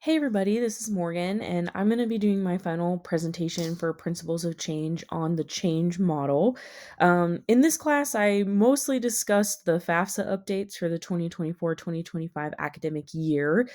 Hey everybody, this is Morgan, and I'm going to be doing my final presentation for Principles of Change on the change model. In this class, I mostly discussed the FAFSA updates for the 2024-2025 academic year,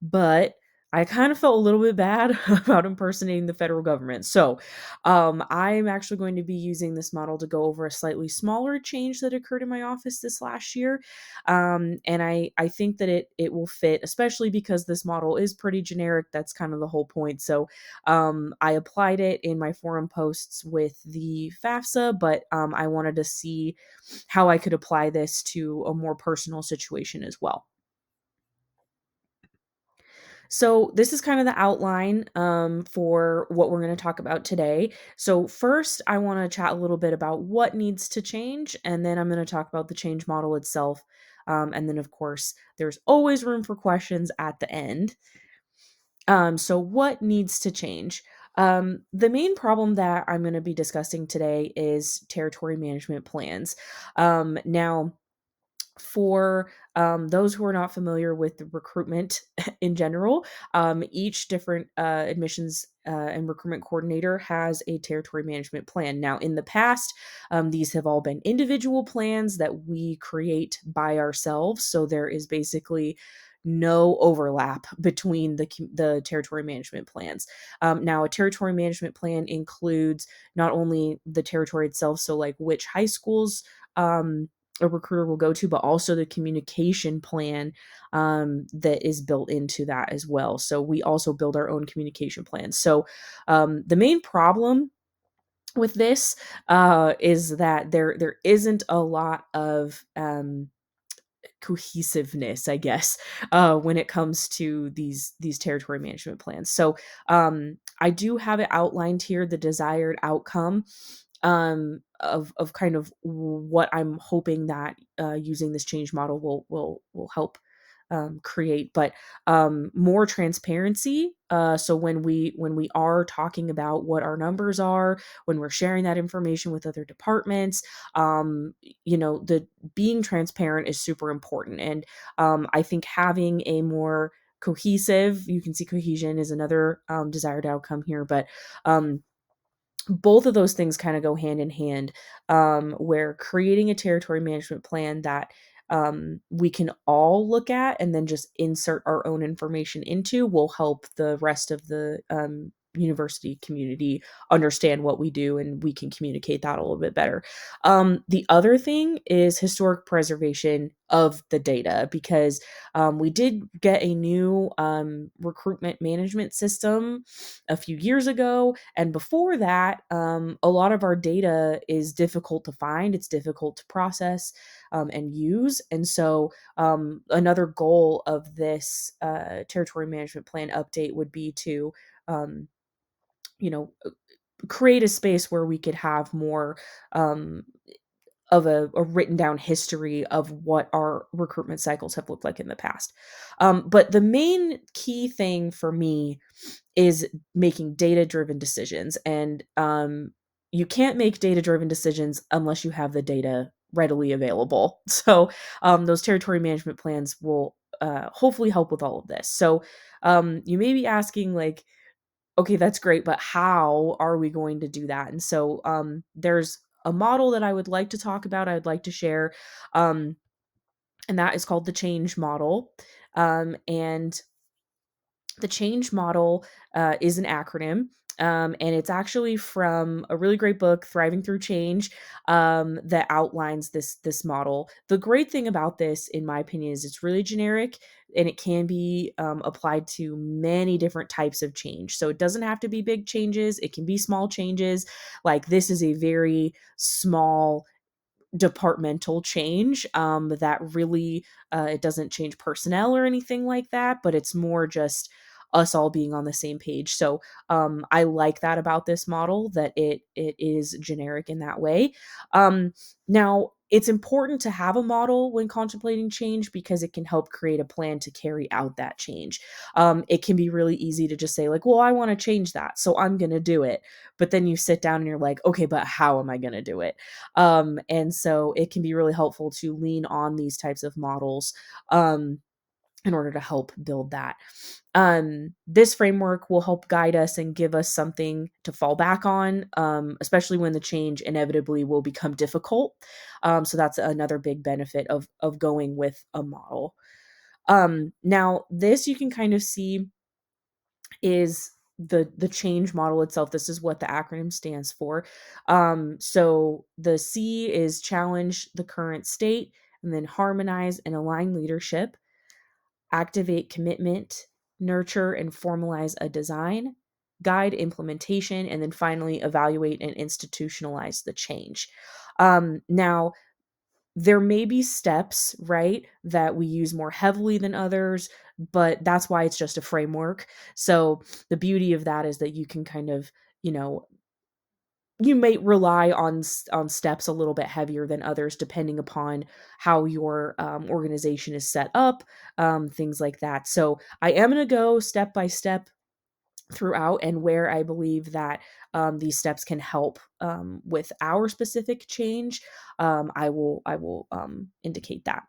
but I kind of felt a little bit bad about impersonating the federal government. So I'm actually going to be using this model to go over a slightly smaller change that occurred in my office this last year. And I think that it will fit, especially because this model is pretty generic. That's kind of the whole point. So I applied it in my forum posts with the FAFSA, but I wanted to see how I could apply this to a more personal situation as well. So this is kind of the outline for what we're going to talk about today. So first, I want to chat a little bit about what needs to change, and then I'm going to talk about the change model itself. And then, of course, there's always room for questions at the end. So what needs to change? The main problem that I'm going to be discussing today is territory management plans. Now, for those who are not familiar with the recruitment in general, each different admissions and recruitment coordinator has a territory management plan. Now, in the past, these have all been individual plans that we create by ourselves. So there is basically no overlap between the territory management plans. Now, a territory management plan includes not only the territory itself, so like which high schools a recruiter will go to, but also the communication plan that is built into that as well. So we also build our own communication plans. So the main problem with this is that there isn't a lot of cohesiveness, I guess, when it comes to these territory management plans. So I do have it outlined here, the desired outcome of kind of what I'm hoping that using this change model will help create, but more transparency. So when we are talking about what our numbers are, when we're sharing that information with other departments, the being transparent is super important, and I think having a more cohesive, you can see cohesion is another desired outcome here, but both of those things kind of go hand in hand, where creating a territory management plan that we can all look at and then just insert our own information into will help the rest of the university community understand what we do, and we can communicate that a little bit better. The other thing is historic preservation of the data, because we did get a new recruitment management system a few years ago, and before that, a lot of our data is difficult to find, it's difficult to process and use. And so another goal of this territory management plan update would be to um, you know create a space where we could have more um, of a written down history of what our recruitment cycles have looked like in the past. But the main key thing for me is making data driven decisions. And you can't make data driven decisions unless you have the data readily available. So those territory management plans will hopefully help with all of this. So you may be asking, like, okay, that's great, but how are we going to do that? And so there's a model that I would like to talk about, I'd like to share, um, and that is called the change model. And the change model is an acronym. And it's actually from a really great book, Thriving Through Change, that outlines this model. The great thing about this, in my opinion, is it's really generic, and it can be applied to many different types of change. So it doesn't have to be big changes; it can be small changes. Like, this is a very small departmental change that really it doesn't change personnel or anything like that, but it's more just us all being on the same page. So I like that about this model, that it is generic in that way. Now, it's important to have a model when contemplating change, because it can help create a plan to carry out that change. It can be really easy to just say, like, well, I want to change that, so I'm going to do it. But then you sit down and you're like, okay, but how am I going to do it? And so it can be really helpful to lean on these types of models. in order to help build that. This framework will help guide us and give us something to fall back on, especially when the change inevitably will become difficult. So that's another big benefit of going with a model. Now, this you can kind of see is the change model itself. This is what the acronym stands for. So the C is challenge the current state, and then harmonize and align leadership, activate commitment, nurture and formalize a design, guide implementation, and then finally evaluate and institutionalize the change. Now, there may be steps, right, that we use more heavily than others, but that's why it's just a framework. So the beauty of that is that you can kind of, you know, you may rely on steps a little bit heavier than others depending upon how your organization is set up, things like that. So I am going to go step by step throughout and where I believe that these steps can help with our specific change. I will indicate that.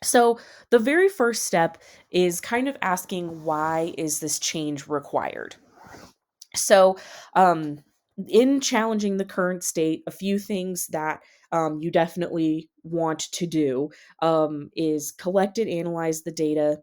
So the very first step is kind of asking, why is this change required? So, in challenging the current state, a few things that you definitely want to do is collect and analyze the data,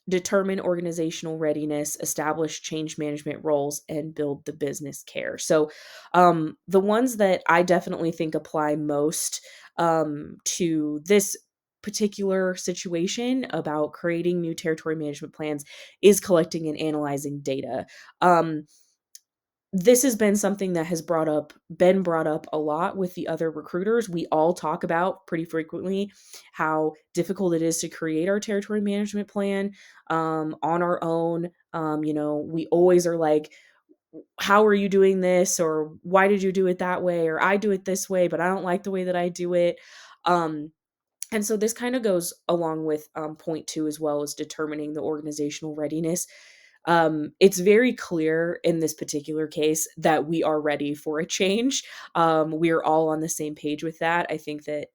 determine organizational readiness, establish change management roles, and build the business care. So, the ones that I definitely think apply most to this particular situation about creating new territory management plans is collecting and analyzing data. Um, this has been something that has been brought up a lot with the other recruiters. We all talk about pretty frequently how difficult it is to create our territory management plan on our own. We always are like, how are you doing this, or why did you do it that way, or I do it this way but I don't like the way that I do it. Um, and so this kind of goes along with point two, as well as determining the organizational readiness. It's very clear in this particular case that we are ready for a change. We are all on the same page with that. I think that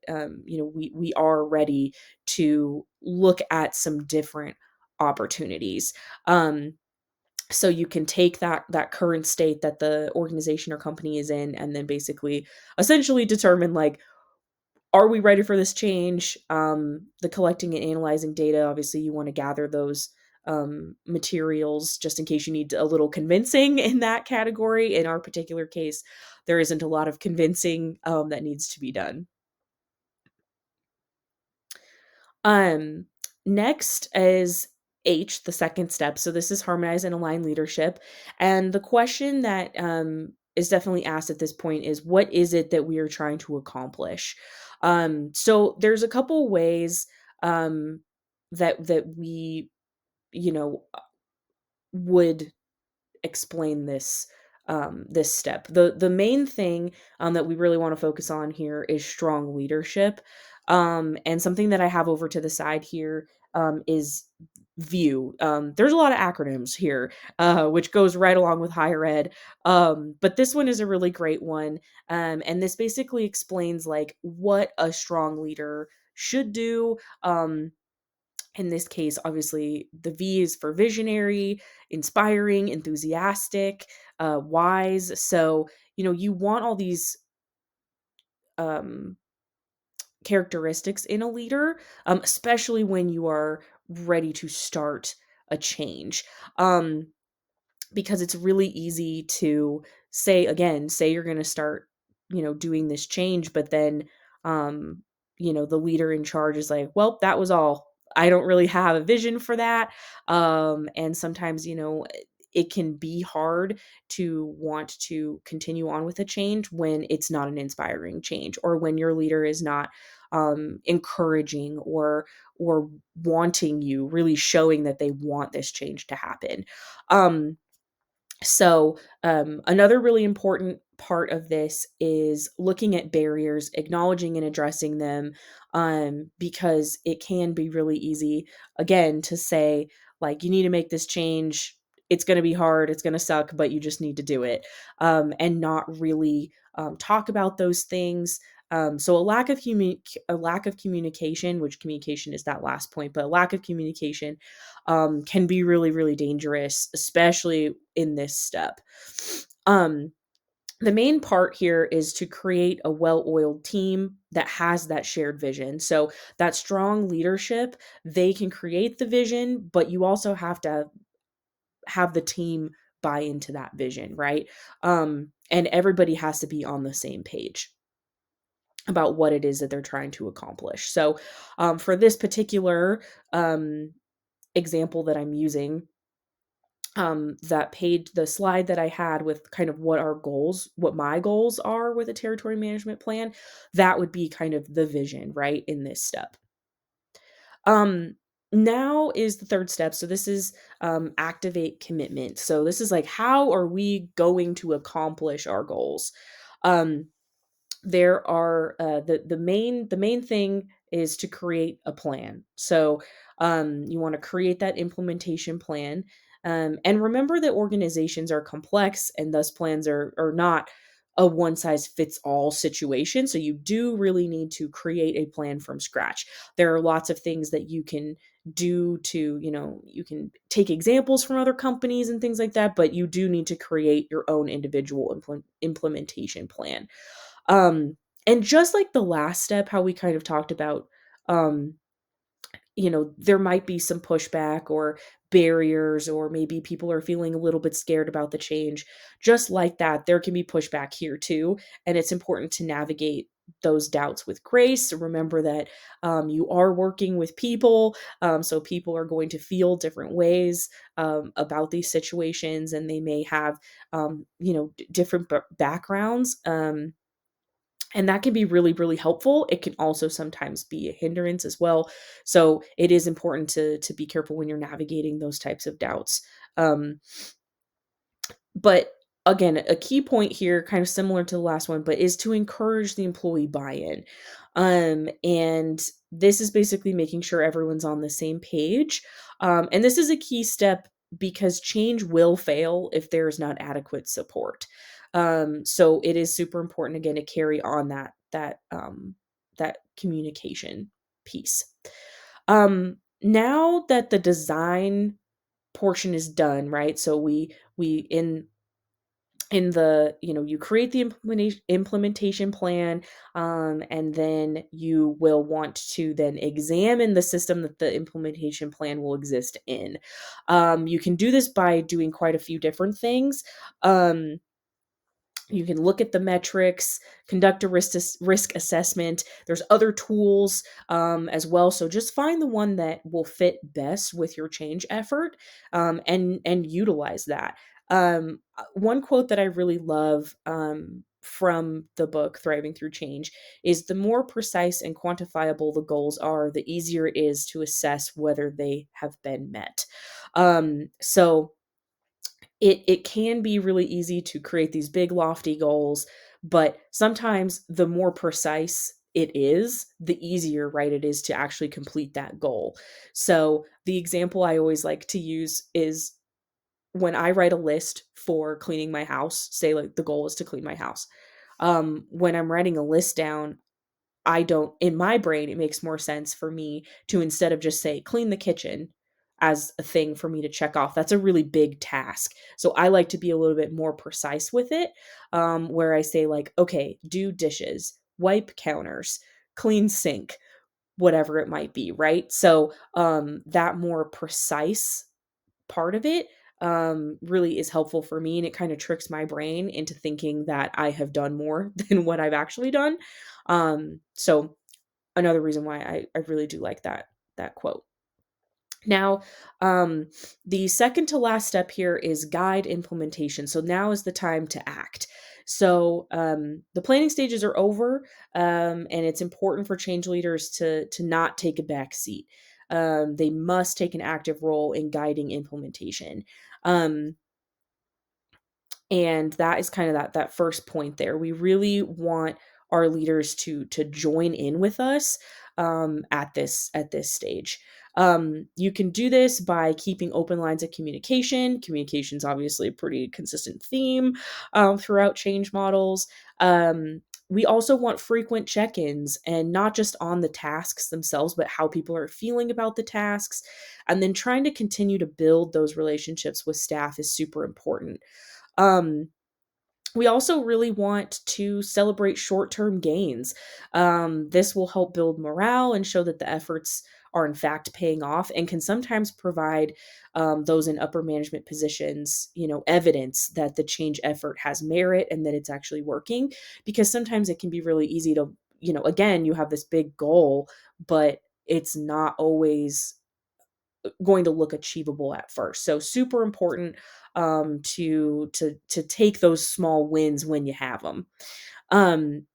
we are ready to look at some different opportunities. So you can take that current state that the organization or company is in, and then basically essentially determine, like, are we ready for this change? The collecting and analyzing data, obviously, you want to gather those materials just in case you need a little convincing in that category. In our particular case, there isn't a lot of convincing that needs to be done. Um, Next is H, the second step. So this is harmonize and align leadership. And the question that is definitely asked at this point is, what is it that we are trying to accomplish? So there's a couple ways that we, you know, would explain this step. The main thing that we really want to focus on here is strong leadership. And something that I have over to the side here is view. There's a lot of acronyms here, which goes right along with higher ed. But this one is a really great one. And this basically explains, like, what a strong leader should do. In this case, obviously, the V is for visionary, inspiring, enthusiastic, wise. So, you want all these um, characteristics in a leader, especially when you are ready to start a change. Because it's really easy to say you're going to start, doing this change, but then, the leader in charge is like, well, that was all. I don't really have a vision for that. And sometimes, it can be hard to want to continue on with a change when it's not an inspiring change, or when your leader is not encouraging or wanting you, really showing that they want this change to happen. So, another really important part of this is looking at barriers, acknowledging and addressing them, because it can be really easy, again, to say, like, you need to make this change. It's going to be hard. It's going to suck, but you just need to do it, and not really talk about those things. So a lack of communication, which communication is that last point, but a lack of communication can be really, really dangerous, especially in this step. Um, the main part here is to create a well-oiled team that has that shared vision. So that strong leadership, they can create the vision, but you also have to have the team buy into that vision, right? And everybody has to be on the same page about what it is that they're trying to accomplish. So, for this particular example that I'm using, that page, the slide that I had with kind of what my goals are with a territory management plan, that would be kind of the vision, right, in this step. Um, Now is the third step. So this is activate commitment. So this is like, how are we going to accomplish our goals? Um, there are the main thing is to create a plan. So you want to create that implementation plan, and remember that organizations are complex, and thus plans are not a one size fits all situation. So you do really need to create a plan from scratch. There are lots of things that you can do to, you can take examples from other companies and things like that, but you do need to create your own individual implementation plan. um, and just like the last step, how we kind of talked about, um, there might be some pushback or barriers, or maybe people are feeling a little bit scared about the change. Just like that, there can be pushback here too. And it's important to navigate those doubts with grace. Remember that you are working with people. So people are going to feel different ways about these situations, and they may have, different backgrounds. And that can be really, really helpful. It can also sometimes be a hindrance as well. So it is important to be careful when you're navigating those types of doubts. Um, but again, a key point here, kind of similar to the last one, but is to encourage the employee buy-in. And this is basically making sure everyone's on the same page. And this is a key step because change will fail if there is not adequate support. So it is super important again to carry on that communication piece. Now that the design portion is done, right? So we in the, you create the implementation plan, and then you will want to then examine the system that the implementation plan will exist in. You can do this by doing quite a few different things. You can look at the metrics, conduct a risk assessment. There's other tools as well. So just find the one that will fit best with your change effort, and utilize that. One quote that I really love from the book Thriving Through Change is, the more precise and quantifiable the goals are, the easier it is to assess whether they have been met. So it can be really easy to create these big lofty goals, but sometimes the more precise it is, the easier, right, it is to actually complete that goal. So the example I always like to use is when I write a list for cleaning my house, say like the goal is to clean my house. When I'm writing a list down, I don't, in my brain, it makes more sense for me to, instead of just say clean the kitchen as a thing for me to check off. That's a really big task. So I like to be a little bit more precise with it, where I say, like, okay, do dishes, wipe counters, clean sink, whatever it might be, right? So that more precise part of it really is helpful for me, and it kind of tricks my brain into thinking that I have done more than what I've actually done. So another reason why I really do like that quote. Now, the second to last step here is guide implementation. So now is the time to act. So the planning stages are over, and it's important for change leaders to not take a back seat. They must take an active role in guiding implementation. Um, and that is kind of that first point there. We really want our leaders to join in with us at this stage. You can do this by keeping open lines of communication. Communication is obviously a pretty consistent theme throughout change models. We also want frequent check ins, and not just on the tasks themselves, but how people are feeling about the tasks. And then trying to continue to build those relationships with staff is super important. Um, we also really want to celebrate short term gains. This will help build morale and show that the efforts are, in fact, paying off, and can sometimes provide those in upper management positions, evidence that the change effort has merit and that it's actually working. Because sometimes it can be really easy to, again, you have this big goal, but it's not always going to look achievable at first. So super important to take those small wins when you have them.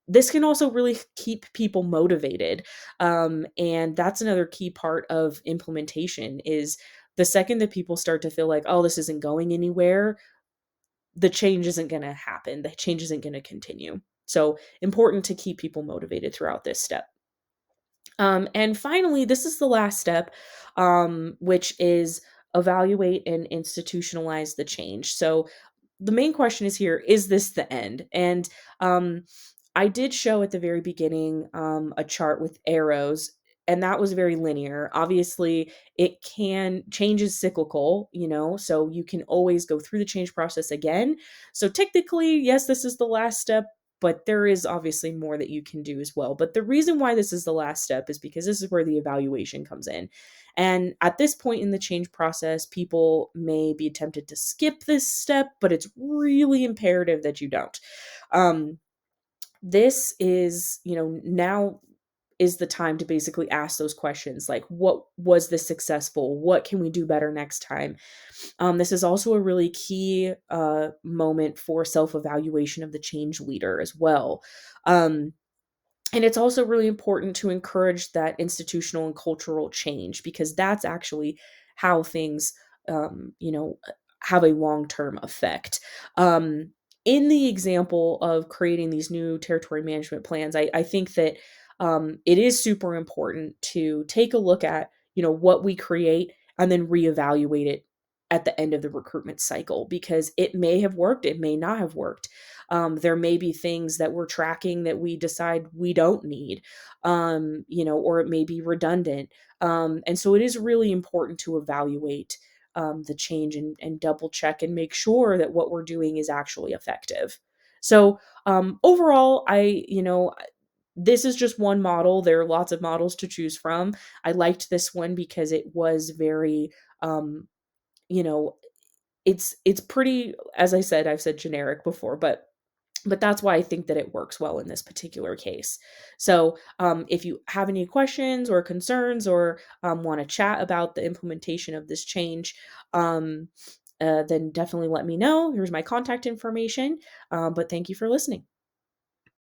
This can also really keep people motivated, and that's another key part of implementation. Is the second that people start to feel like, oh, this isn't going anywhere, the change isn't going to happen. The change isn't going to continue. So important to keep people motivated throughout this step. And finally, this is the last step, which is evaluate and institutionalize the change. So the main question is here, is this the end? And um, I did show at the very beginning a chart with arrows, and that was very linear. Obviously, change is cyclical, so you can always go through the change process again. So technically, yes, this is the last step, but there is obviously more that you can do as well. But the reason why this is the last step is because this is where the evaluation comes in. And at this point in the change process, people may be tempted to skip this step, but it's really imperative that you don't. Um, this is, now is the time to basically ask those questions like, what was this successful? What can we do better next time? This is also a really key moment for self evaluation of the change leader as well. Um, and it's also really important to encourage that institutional and cultural change, because that's actually how things, have a long term effect. In the example of creating these new territory management plans, I think that it is super important to take a look at, what we create, and then reevaluate it at the end of the recruitment cycle, because it may have worked, it may not have worked. There may be things that we're tracking that we decide we don't need, or it may be redundant. And so it is really important to evaluate the change, and double check and make sure that what we're doing is actually effective. So overall, this is just one model. There are lots of models to choose from. I liked this one because it was very, you know, it's pretty, as I said, I've said generic before, but that's why I think that it works well in this particular case. So, if you have any questions or concerns, or want to chat about the implementation of this change, um, then definitely let me know. Here's my contact information. But thank you for listening.